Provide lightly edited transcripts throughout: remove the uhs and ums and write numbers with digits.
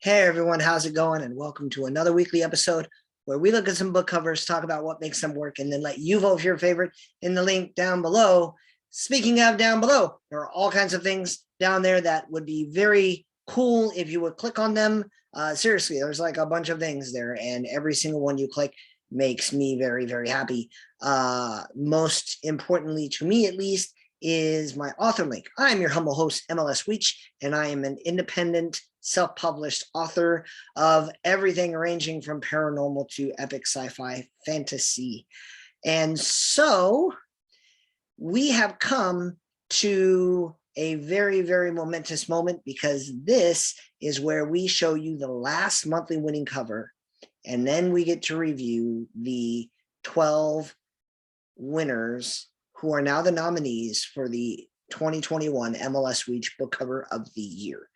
Hey everyone, how's it going? And welcome to another weekly episode where we look at some book covers, talk about what makes them work, and then let you vote for your favorite in the link down below. Speaking of down below, there are all kinds of things down there that would be very cool if you would click on them. Seriously, there's like a bunch of things there, and every single one you click makes me very, very happy. Most importantly, to me at least, is my author link. I'm your humble host, M.L.S. Weech, and I am an independent self-published author of everything ranging from paranormal to epic sci-fi fantasy. And so we have come to a very, very momentous moment because this is where we show you the last monthly winning cover, and then we get to review the 12 winners who are now the nominees for the 2021 MLS Weech Book Cover of the Year.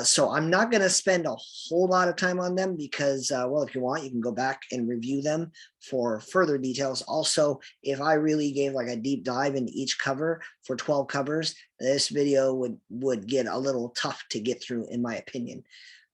So I'm not going to spend a whole lot of time on them because, well, if you want, you can go back and review them for further details. Also, if I really gave like a deep dive into each cover for 12 covers, this video would get a little tough to get through, in my opinion.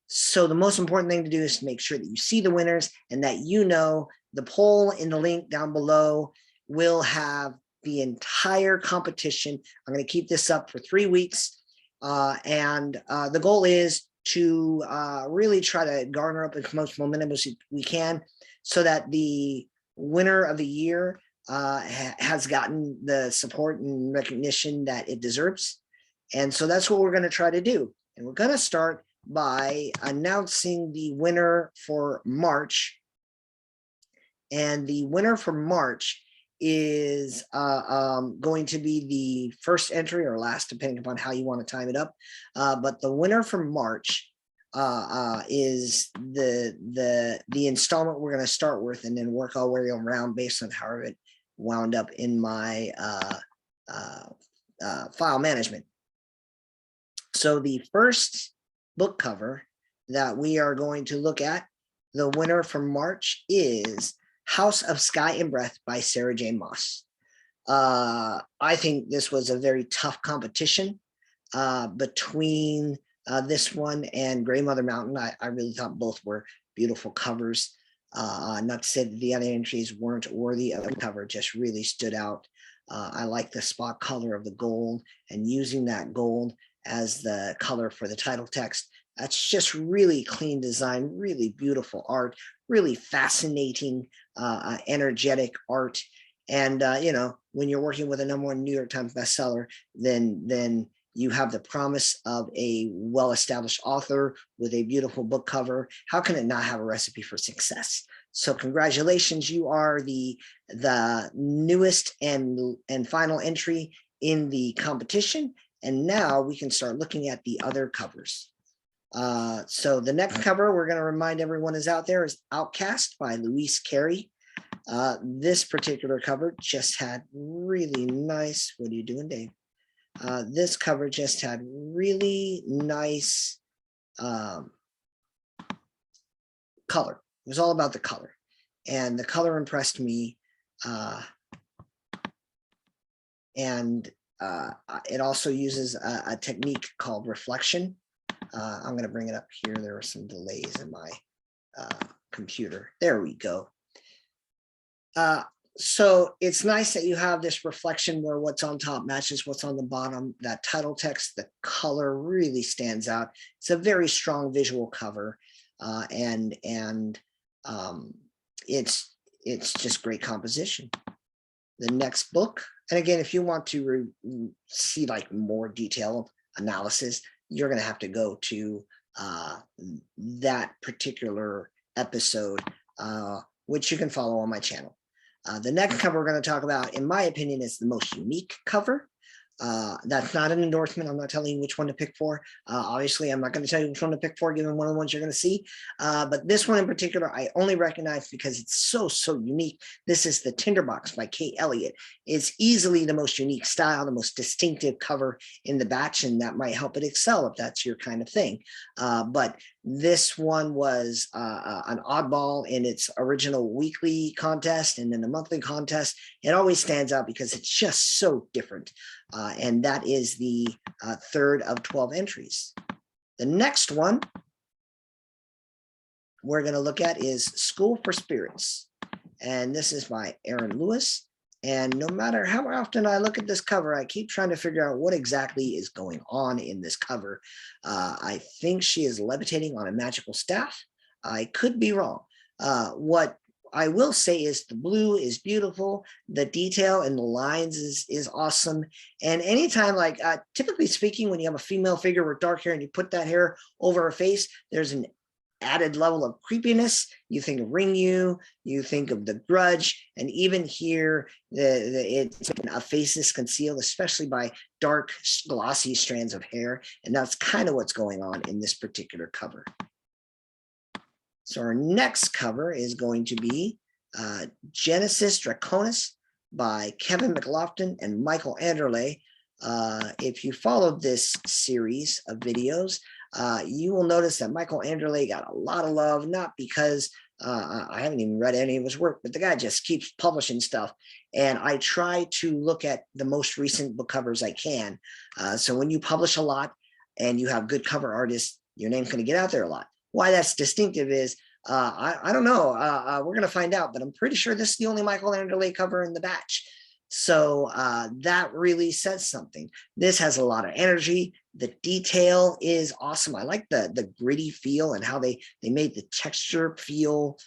So the most important thing to do is to make sure that you see the winners and that you know the poll in the link down below will have the entire competition. I'm going to keep this up for 3 weeks. The goal is to really try to garner up as much momentum as we can so that the winner of the year has gotten the support and recognition that it deserves. And so that's what we're going to try to do. And we're going to start by announcing the winner for March. And the winner for March is going to be the first entry or last, depending upon how you want to time it up. But the winner for March is the installment we're going to start with, and then work our way around based on how it wound up in my file management. So the first book cover that we are going to look at, the winner for March is House of Sky and Breath by Sarah J. Maas. I think this was a very tough competition between this one and Grey Mother Mountain. I really thought both were beautiful covers. Not to say that the other entries weren't worthy of the cover, just really stood out. I like the spot color of the gold, and using that gold as the color for the title text. That's just really clean design, really beautiful art, really fascinating, energetic art. And, you know, when you're working with a #1 New York Times bestseller, then you have the promise of a well-established author with a beautiful book cover. How can it not have a recipe for success? So congratulations, you are the newest and final entry in the competition. And now we can start looking at the other covers. So the next cover we're going to remind everyone is out there is Outcast by Louise Carey. This particular cover just had really nice, what are you doing, Dave? This cover just had really nice color. It was all about the color, and the color impressed me. It also uses a technique called reflection. I'm going to bring it up here. There were some delays in my computer. There we go. So it's nice that you have this reflection where what's on top matches what's on the bottom. That title text, the color really stands out. It's a very strong visual cover, and it's just great composition. The next book, and again, if you want to see like more detailed analysis, you're going to have to go to that particular episode, which you can follow on my channel. The next cover we're going to talk about, in my opinion, is the most unique cover. That's not an endorsement. I'm not telling you which one to pick for. Obviously, I'm not going to tell you which one to pick for, given one of the ones you're going to see. But this one in particular, I only recognize because it's so unique. This is The Tinderbox by Kate Elliott. It's easily the most unique style, the most distinctive cover in the batch, and that might help it excel if that's your kind of thing. But this one was an oddball in its original weekly contest, and in the monthly contest, it always stands out because it's just so different. And that is the third of 12 entries. The next one we're going to look at is School for Spirits. And this is by Aaron Lewis. And no matter how often I look at this cover, I keep trying to figure out what exactly is going on in this cover. I think she is levitating on a magical staff. I could be wrong. What I will say is the blue is beautiful. The detail and the lines is awesome. And anytime, like typically speaking, when you have a female figure with dark hair and you put that hair over her face, there's an added level of creepiness. You think of Ringu, you think of The Grudge, and even here, a face is concealed, especially by dark, glossy strands of hair, and that's kind of what's going on in this particular cover. So our next cover is going to be Genesis Draconis by Kevin McLaughlin and Michael Anderle. If you followed this series of videos, you will notice that Michael Anderle got a lot of love, not because I haven't even read any of his work, but the guy just keeps publishing stuff. And I try to look at the most recent book covers I can. So when you publish a lot and you have good cover artists, your name's going to get out there a lot. Why that's distinctive is, I don't know, we're going to find out, but I'm pretty sure this is the only Michael Anderle cover in the batch. So that really says something. This has a lot of energy. The detail is awesome. I like the gritty feel and how they made the texture feel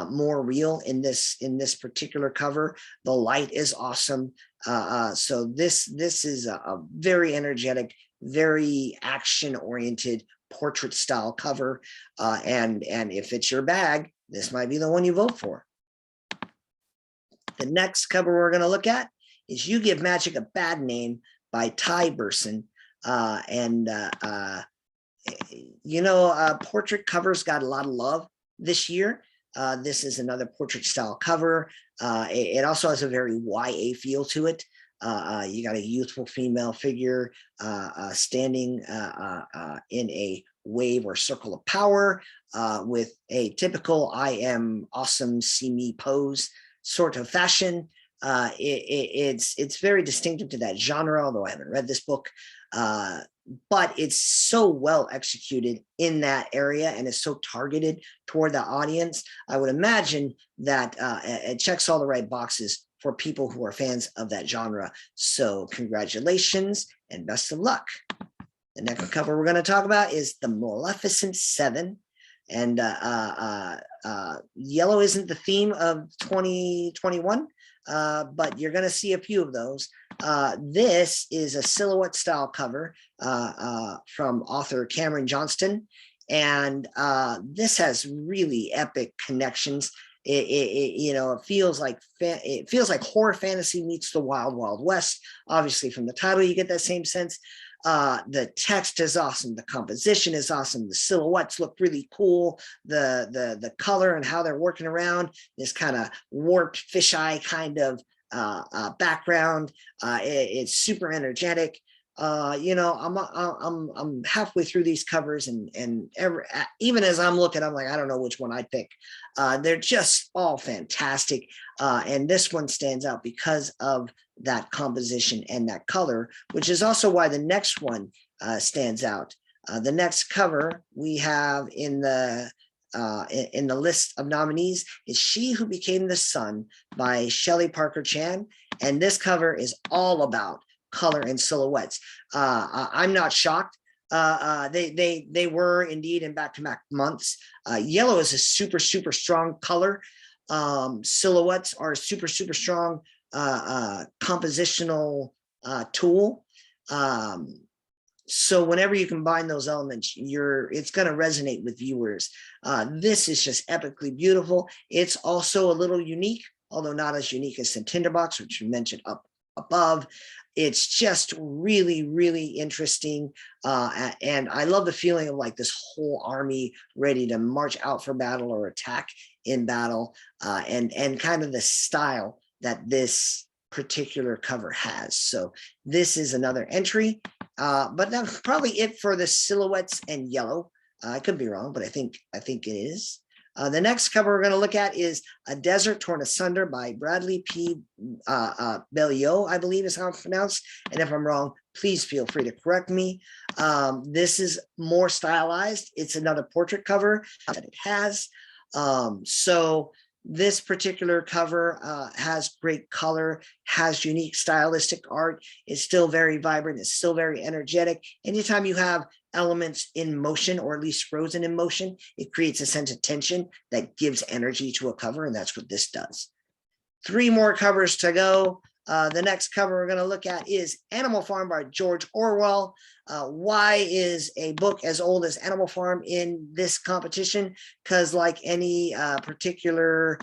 more real in this particular cover. The light is awesome. So this is a very energetic, very action-oriented portrait style cover. And if it's your bag, this might be the one you vote for. The next cover we're going to look at is You Give Magic a Bad Name by Ty Burson. Portrait covers got a lot of love this year. This is another portrait style cover. It also has a very YA feel to it. You got a youthful female figure standing in a wave or circle of power with a typical I am awesome, see me pose sort of fashion. It's very distinctive to that genre, although I haven't read this book, but it's so well executed in that area and is so targeted toward the audience. I would imagine that it checks all the right boxes for people who are fans of that genre. So congratulations and best of luck. The next cover we're going to talk about is the Maleficent VII. And yellow isn't the theme of 2021, but you're going to see a few of those. This is a silhouette style cover from author Cameron Johnston. And this has really epic connections. It feels like horror fantasy meets the Wild Wild West. Obviously, from the title, you get that same sense. The text is awesome. The composition is awesome. The silhouettes look really cool. The color and how they're working around this kind of warped fisheye kind of background. It's super energetic. I'm halfway through these covers, and even as I'm looking, I'm like, I don't know which one I'd pick. They're just all fantastic, and this one stands out because of that composition and that color, which is also why the next one stands out. The next cover we have in the list of nominees is She Who Became the Sun by Shelley Parker Chan, and this cover is all about color and silhouettes. I'm not shocked. They were indeed in back-to-back months. Yellow is a super strong color. Silhouettes are a super strong compositional tool. So whenever you combine those elements, it's going to resonate with viewers. This is just epically beautiful. It's also a little unique, although not as unique as Tinderbox, which we mentioned up above. It's just really interesting. And I love the feeling of like this whole army ready to march out for battle or attack in battle, and kind of the style that this particular cover has. So this is another entry, but that's probably it for the silhouettes and yellow. I could be wrong, but I think it is. The next cover we're going to look at is A Desert Torn Asunder by Bradley P. Belliot, I believe is how it's pronounced. And if I'm wrong, please feel free to correct me. This is more stylized. It's another portrait cover that it has. So this particular cover has great color, has unique stylistic art. It's still very vibrant. It's still very energetic. Anytime you have elements in motion, or at least frozen in motion, it creates a sense of tension that gives energy to a cover, and that's what this does. 3 more covers to go. The next cover we're going to look at is Animal Farm by George Orwell. Why is a book as old as Animal Farm in this competition? Because like any particular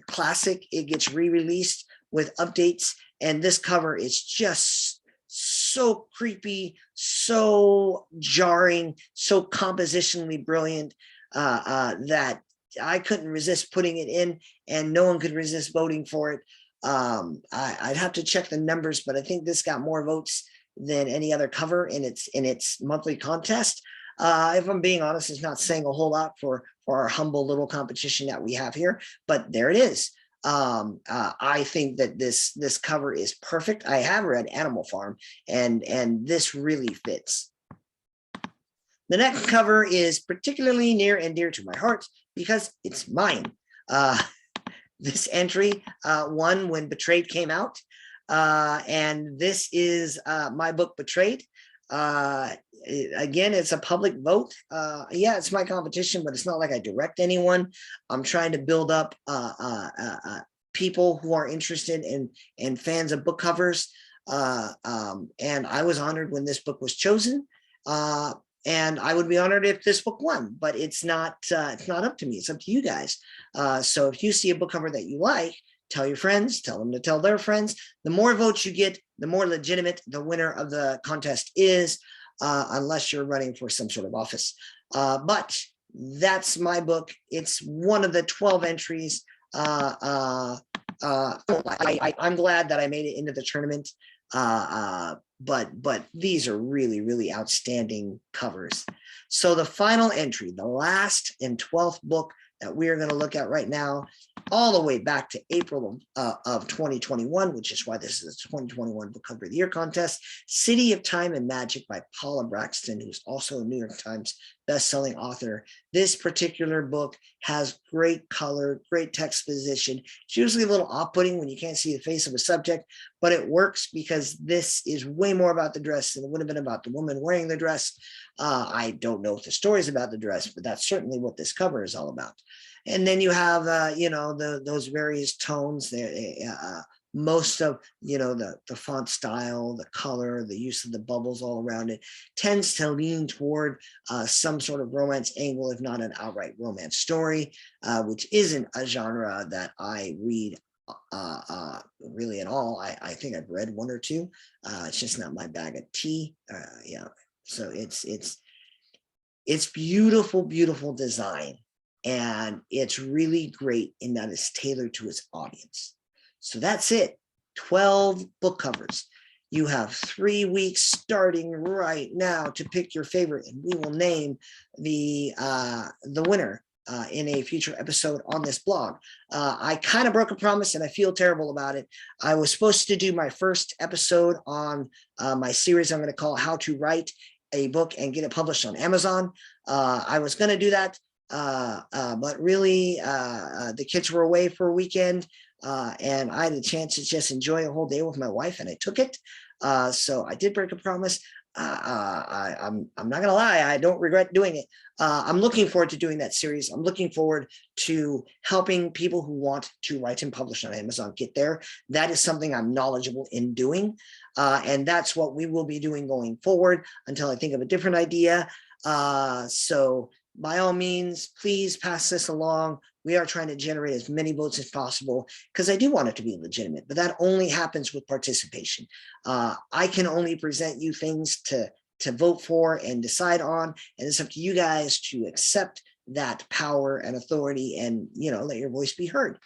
classic, it gets re-released with updates, and this cover is just so creepy, so jarring, so compositionally brilliant that I couldn't resist putting it in, and no one could resist voting for it. I'd have to check the numbers, but I think this got more votes than any other cover in its monthly contest. If I'm being honest, it's not saying a whole lot for our humble little competition that we have here, but there it is. I think that this cover is perfect. I have read Animal Farm, and this really fits. The next cover is particularly near and dear to my heart because it's mine. This entry won when Betrayed came out, and this is my book Betrayed. Again, it's a public vote. Yeah, it's my competition, but it's not like I direct anyone. I'm trying to build up people who are interested in and fans of book covers. And I was honored when this book was chosen. And I would be honored if this book won, but it's not up to me. It's up to you guys. So if you see a book cover that you like, tell your friends, tell them to tell their friends. The more votes you get, the more legitimate the winner of the contest is, unless you're running for some sort of office. But that's my book. It's one of the 12 entries. I'm glad that I made it into the tournament. But these are really, really outstanding covers. So the final entry, the last and 12th book that we are going to look at right now, all the way back to April of 2021, which is why this is a 2021 Book Cover of the Year contest, City of Time and Magic by Paula Braxton, who's also a New York Times best-selling author. This particular book has great color, great textposition. It's usually a little off-putting when you can't see the face of a subject, but it works because this is way more about the dress than it would have been about the woman wearing the dress. I don't know if the story is about the dress, but that's certainly what this cover is all about. And then you have, those various tones there. Most of, the font style, the color, the use of the bubbles all around it tends to lean toward some sort of romance angle, if not an outright romance story, which isn't a genre that I read really at all. I think I've read 1 or 2. It's just not my bag of tea. Yeah. So it's beautiful, beautiful design. And it's really great in that it's tailored to its audience. So that's it. 12 book covers. You have 3 weeks starting right now to pick your favorite, and we will name the winner in a future episode on this blog. I kind of broke a promise, and I feel terrible about it. I was supposed to do my first episode on my series I'm going to call How to Write a Book and Get It Published on Amazon. I was going to do that. But really, the kids were away for a weekend, and I had a chance to just enjoy a whole day with my wife, and I took it. So I did break a promise. I'm not gonna lie, I don't regret doing it. I'm looking forward to doing that series. I'm looking forward to helping people who want to write and publish on Amazon get there. That is something I'm knowledgeable in doing, and that's what we will be doing going forward until I think of a different idea. So by all means, please pass this along. We are trying to generate as many votes as possible because I do want it to be legitimate, but that only happens with participation. I can only present you things to vote for and decide on, and it's up to you guys to accept that power and authority and, let your voice be heard.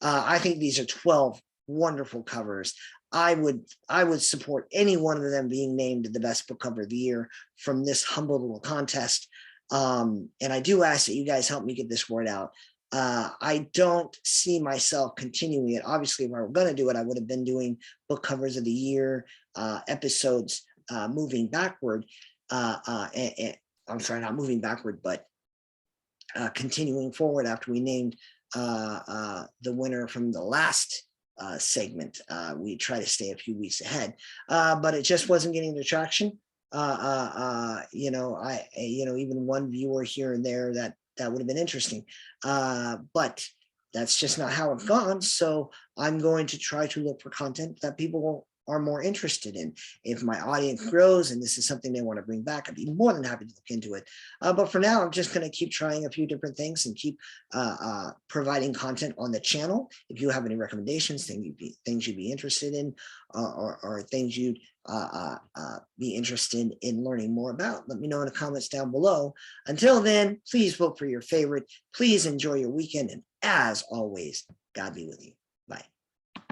I think these are 12 wonderful covers. I would support any one of them being named the best book cover of the year from this humble little contest. And I do ask that you guys help me get this word out. I don't see myself continuing it. Obviously, if I were going to do it, I would have been doing book covers of the year, episodes moving backward. And I'm sorry, not moving backward, but continuing forward after we named the winner from the last segment. We try to stay a few weeks ahead, but it just wasn't getting the traction. Even one viewer here and there that would have been interesting, but that's just not how it's gone. So I'm going to try to look for content that people are more interested in. If my audience grows and this is something they want to bring back, I'd be more than happy to look into it. But for now, I'm just going to keep trying a few different things and keep providing content on the channel. If you have any recommendations, things you'd be interested in, or things you'd be interested in learning more about, let me know in the comments down below. Until then, please vote for your favorite. Please enjoy your weekend. And as always, God be with you.